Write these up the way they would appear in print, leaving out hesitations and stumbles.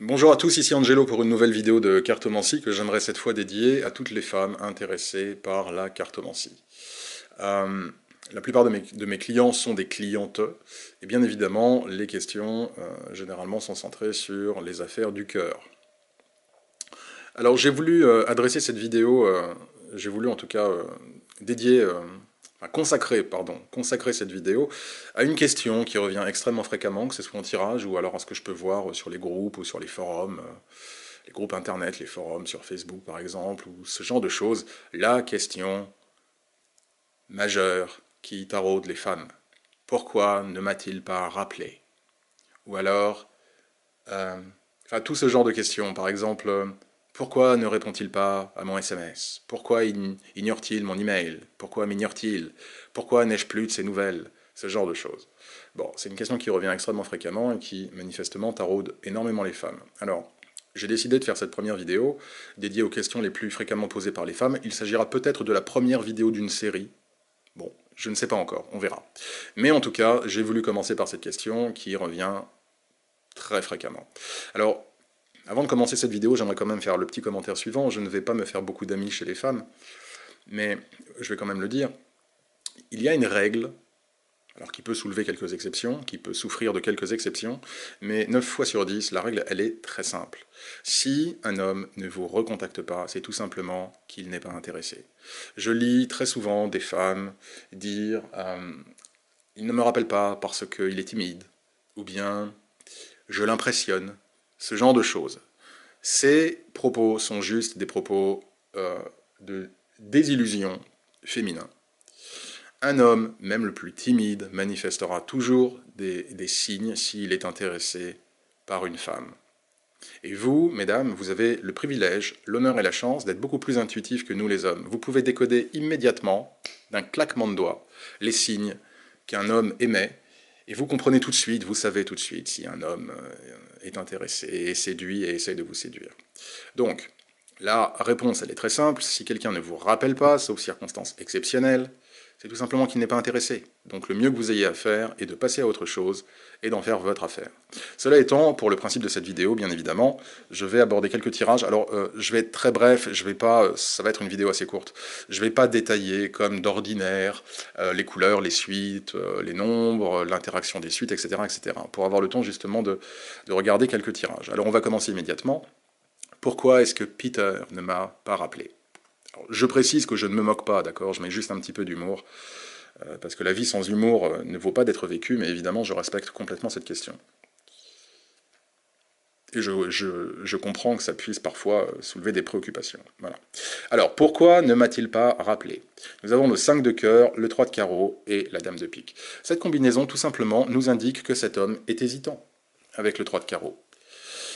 Bonjour à tous, ici Angelo pour une nouvelle vidéo de cartomancie que j'aimerais cette fois dédier à toutes les femmes intéressées par la cartomancie. La plupart de mes clients sont des clientes, et bien évidemment, les questions généralement sont centrées sur les affaires du cœur. Alors j'ai voulu adresser cette vidéo, j'ai voulu en tout cas dédier, enfin, consacrer cette vidéo à une question qui revient extrêmement fréquemment, que ce soit en tirage ou alors à ce que je peux voir sur les groupes ou sur les forums, les groupes internet, les forums sur Facebook par exemple, ou ce genre de choses. La question majeure qui taraude les femmes. Pourquoi ne m'a-t-il pas rappelé? Ou alors, enfin tout ce genre de questions, par exemple, pourquoi ne répond-il pas à mon SMS? Pourquoi ignore-t-il mon email? Pourquoi m'ignore-t-il? Pourquoi n'ai-je plus de ses nouvelles? Ce genre de choses. Bon, c'est une question qui revient extrêmement fréquemment et qui, manifestement, taraude énormément les femmes. Alors, j'ai décidé de faire cette première vidéo dédiée aux questions les plus fréquemment posées par les femmes. Il s'agira peut-être de la première vidéo d'une série. Bon, je ne sais pas encore, on verra. Mais en tout cas, j'ai voulu commencer par cette question qui revient très fréquemment. Alors, avant de commencer cette vidéo, j'aimerais quand même faire le petit commentaire suivant. Je ne vais pas me faire beaucoup d'amis chez les femmes, mais je vais quand même le dire. Il y a une règle, alors qui peut soulever quelques exceptions, qui peut souffrir de quelques exceptions, mais 9 fois sur 10, la règle, elle est très simple. Si un homme ne vous recontacte pas, c'est tout simplement qu'il n'est pas intéressé. Je lis très souvent des femmes dire il ne me rappelle pas parce qu'il est timide, ou bien je l'impressionne, ce genre de choses. Ces propos sont juste des propos de désillusion féminin. Un homme, même le plus timide, manifestera toujours des signes s'il est intéressé par une femme. Et vous, mesdames, vous avez le privilège, l'honneur et la chance d'être beaucoup plus intuitifs que nous les hommes. Vous pouvez décoder immédiatement, d'un claquement de doigts, les signes qu'un homme émet, et vous comprenez tout de suite, vous savez tout de suite si un homme est intéressé, et séduit et essaye de vous séduire. Donc, la réponse, elle est très simple. Si quelqu'un ne vous rappelle pas, sauf circonstances exceptionnelles, c'est tout simplement qu'il n'est pas intéressé. Donc le mieux que vous ayez à faire est de passer à autre chose et d'en faire votre affaire. Cela étant, pour le principe de cette vidéo, bien évidemment, je vais aborder quelques tirages. Alors, je vais être très bref, je vais pas, ça va être une vidéo assez courte. Je vais pas détailler comme d'ordinaire les couleurs, les suites, les nombres, l'interaction des suites, etc., etc., pour avoir le temps justement de regarder quelques tirages. Alors on va commencer immédiatement. Pourquoi est-ce que Peter ne m'a pas rappelé? Alors, je précise que je ne me moque pas, d'accord? Je mets juste un petit peu d'humour, parce que la vie sans humour ne vaut pas d'être vécue, mais évidemment, je respecte complètement cette question. Et je comprends que ça puisse parfois soulever des préoccupations. Voilà. Alors, pourquoi ne m'a-t-il pas rappelé? Nous avons le 5 de cœur, le 3 de carreau et la dame de pique. Cette combinaison, tout simplement, nous indique que cet homme est hésitant avec le 3 de carreau.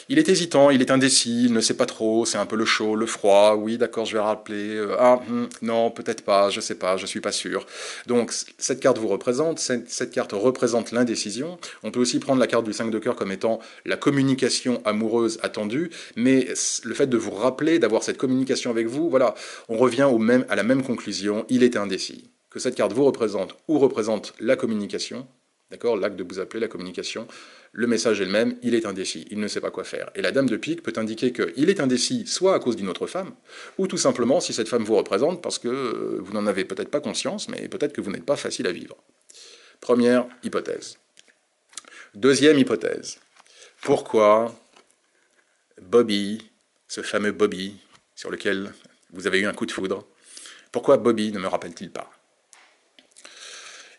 Il est hésitant, il est indécis, il ne sait pas trop, c'est un peu le chaud, le froid, oui d'accord je vais rappeler, non peut-être pas, je sais pas, je suis pas sûr. Donc cette carte vous représente, cette carte représente l'indécision. On peut aussi prendre la carte du 5 de cœur comme étant la communication amoureuse attendue, mais le fait de vous rappeler, d'avoir cette communication avec vous, voilà, on revient à la même conclusion, il est indécis. Que cette carte vous représente ou représente la communication, d'accord, l'acte de vous appeler, la communication, le message est le même, il est indécis, il ne sait pas quoi faire. Et la dame de pique peut indiquer qu'il est indécis soit à cause d'une autre femme, ou tout simplement si cette femme vous représente parce que vous n'en avez peut-être pas conscience, mais peut-être que vous n'êtes pas facile à vivre. Première hypothèse. Deuxième hypothèse. Pourquoi Bobby, ce fameux Bobby, sur lequel vous avez eu un coup de foudre, pourquoi Bobby ne me rappelle-t-il pas?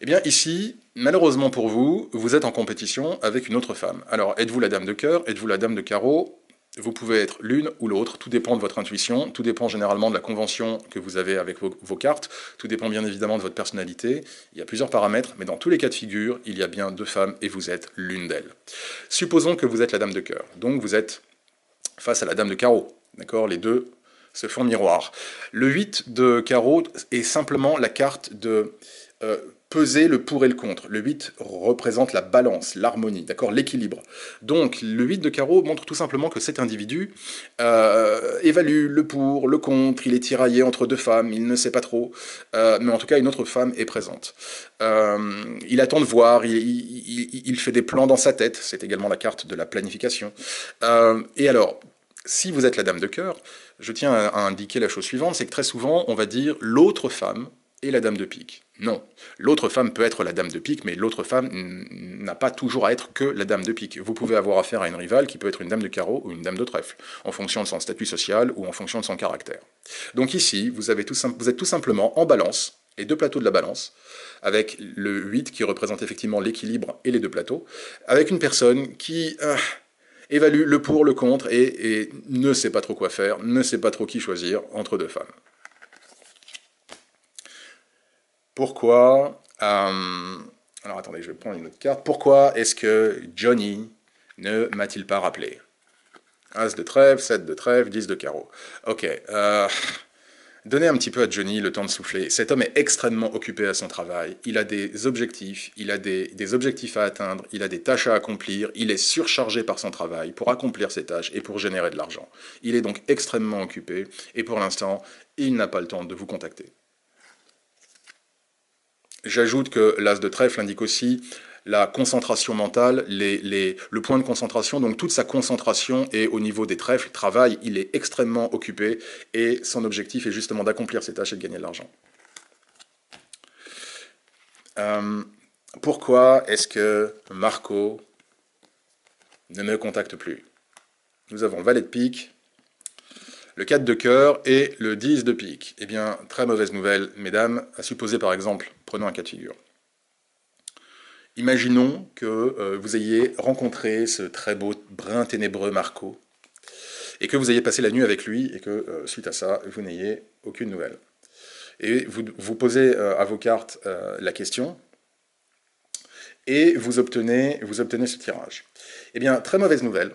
Eh bien ici, malheureusement pour vous, vous êtes en compétition avec une autre femme. Alors êtes-vous la dame de cœur, êtes-vous la dame de carreau? Vous pouvez être l'une ou l'autre, tout dépend de votre intuition, tout dépend généralement de la convention que vous avez avec vos cartes, tout dépend bien évidemment de votre personnalité, il y a plusieurs paramètres, mais dans tous les cas de figure, il y a bien deux femmes et vous êtes l'une d'elles. Supposons que vous êtes la dame de cœur, donc vous êtes face à la dame de carreau, d'accord? Les deux se font miroir. Le 8 de carreau est simplement la carte de peser le pour et le contre. Le 8 représente la balance, l'harmonie, d'accord, l'équilibre. Donc le 8 de carreau montre tout simplement que cet individu évalue le pour, le contre, il est tiraillé entre deux femmes, il ne sait pas trop, mais en tout cas une autre femme est présente. Il attend de voir, il fait des plans dans sa tête, c'est également la carte de la planification. Et alors, si vous êtes la dame de cœur, je tiens à indiquer la chose suivante, c'est que très souvent on va dire l'autre femme et la dame de pique. Non, l'autre femme peut être la dame de pique, mais l'autre femme n'a pas toujours à être que la dame de pique. Vous pouvez avoir affaire à une rivale qui peut être une dame de carreau ou une dame de trèfle, en fonction de son statut social ou en fonction de son caractère. Donc ici, vous êtes tout simplement en balance, les deux plateaux de la balance, avec le 8 qui représente effectivement l'équilibre et les deux plateaux, avec une personne qui évalue le pour, le contre et ne sait pas trop quoi faire, ne sait pas trop qui choisir entre deux femmes. Pourquoi alors attendez, je vais prendre une autre carte. Pourquoi est-ce que Johnny ne m'a-t-il pas rappelé? As de trèfle, 7 de trèfle, 10 de carreau. Ok, donnez un petit peu à Johnny le temps de souffler. Cet homme est extrêmement occupé à son travail. Il a des objectifs, il a des objectifs à atteindre, il a des tâches à accomplir. Il est surchargé par son travail pour accomplir ses tâches et pour générer de l'argent. Il est donc extrêmement occupé et pour l'instant, il n'a pas le temps de vous contacter. J'ajoute que l'as de trèfle indique aussi la concentration mentale, le point de concentration, donc toute sa concentration est au niveau des trèfles, travail, il est extrêmement occupé et son objectif est justement d'accomplir ses tâches et de gagner de l'argent. Pourquoi est-ce que Marco ne me contacte plus? Nous avons le valet de pique, le 4 de cœur et le 10 de pique. Eh bien, très mauvaise nouvelle, mesdames, à supposer par exemple, prenons un cas de figure. Imaginons que vous ayez rencontré ce très beau brun ténébreux Marco, et que vous ayez passé la nuit avec lui, et que suite à ça, vous n'ayez aucune nouvelle. Et vous posez à vos cartes la question, et vous obtenez ce tirage. Eh bien, très mauvaise nouvelle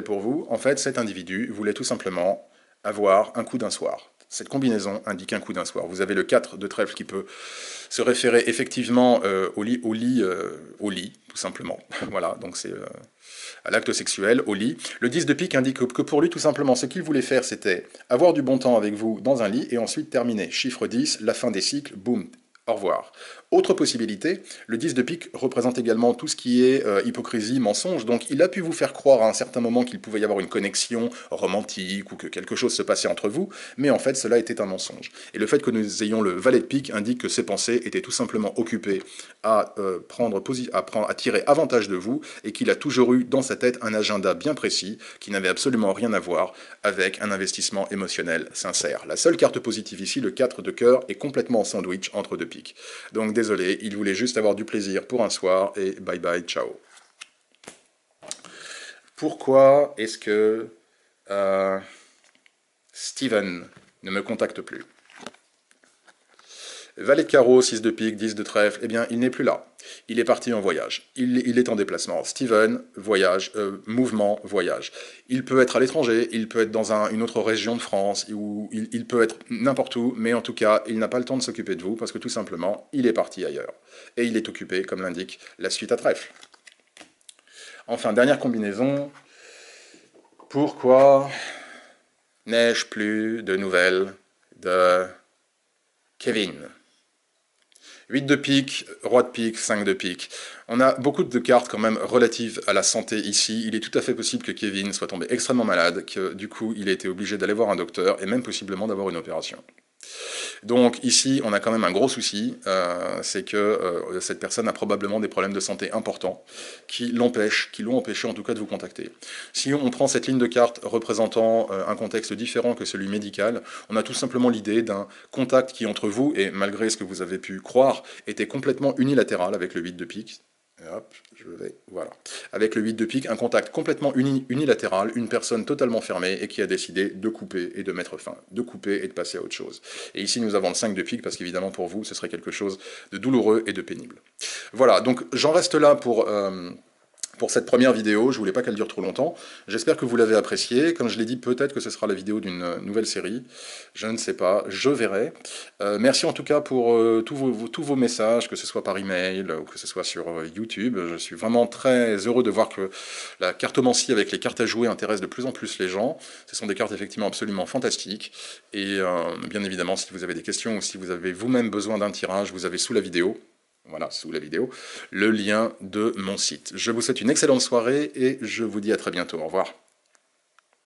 pour vous. En fait, cet individu voulait tout simplement avoir un coup d'un soir. Cette combinaison indique un coup d'un soir. Vous avez le 4 de trèfle qui peut se référer effectivement au lit, tout simplement. Voilà, donc c'est à l'acte sexuel, au lit. Le 10 de pique indique que pour lui, tout simplement, ce qu'il voulait faire, c'était avoir du bon temps avec vous dans un lit et ensuite terminer. Chiffre 10, la fin des cycles, boum, au revoir. Autre possibilité, le 10 de pique représente également tout ce qui est hypocrisie, mensonge, donc il a pu vous faire croire à un certain moment qu'il pouvait y avoir une connexion romantique ou que quelque chose se passait entre vous, mais en fait cela était un mensonge. Et le fait que nous ayons le valet de pique indique que ses pensées étaient tout simplement occupées à tirer avantage de vous et qu'il a toujours eu dans sa tête un agenda bien précis qui n'avait absolument rien à voir avec un investissement émotionnel sincère. La seule carte positive ici, le 4 de cœur, est complètement en sandwich entre deux piques. Donc désolé, il voulait juste avoir du plaisir pour un soir et bye bye, ciao. Pourquoi est-ce que Steven ne me contacte plus? Valet de carreau, 6 de pique, 10 de trèfle, eh bien il n'est plus là. Il est parti en voyage. Il est en déplacement. Steven, voyage, mouvement, voyage. Il peut être à l'étranger, il peut être dans une autre région de France, ou il peut être n'importe où, mais en tout cas, il n'a pas le temps de s'occuper de vous, parce que tout simplement, il est parti ailleurs. Et il est occupé, comme l'indique la suite à trèfle. Enfin, dernière combinaison. Pourquoi n'ai-je plus de nouvelles de Kevin? 8 de pique, roi de pique, 5 de pique. On a beaucoup de cartes quand même relatives à la santé ici. Il est tout à fait possible que Kevin soit tombé extrêmement malade, que du coup il a été obligé d'aller voir un docteur et même possiblement d'avoir une opération. Donc ici, on a quand même un gros souci, c'est que cette personne a probablement des problèmes de santé importants qui l'ont empêché en tout cas de vous contacter. Si on prend cette ligne de carte représentant un contexte différent que celui médical, on a tout simplement l'idée d'un contact qui entre vous, et malgré ce que vous avez pu croire, était complètement unilatéral avec le 8 de pique. Hop, voilà. Avec le 8 de pique, un contact complètement unilatéral, une personne totalement fermée et qui a décidé de couper et de mettre fin, de couper et de passer à autre chose. Et ici nous avons le 5 de pique parce qu'évidemment pour vous ce serait quelque chose de douloureux et de pénible. Voilà, donc j'en reste là pour pour cette première vidéo. Je voulais pas qu'elle dure trop longtemps. J'espère que vous l'avez appréciée. Comme je l'ai dit, peut-être que ce sera la vidéo d'une nouvelle série. Je ne sais pas, je verrai. Merci en tout cas pour tous vos messages, que ce soit par email ou que ce soit sur YouTube. Je suis vraiment très heureux de voir que la cartomancie avec les cartes à jouer intéresse de plus en plus les gens. Ce sont des cartes effectivement absolument fantastiques. Et bien évidemment, si vous avez des questions ou si vous avez vous-même besoin d'un tirage, vous avez sous la vidéo, voilà, sous la vidéo, le lien de mon site. Je vous souhaite une excellente soirée et je vous dis à très bientôt. Au revoir.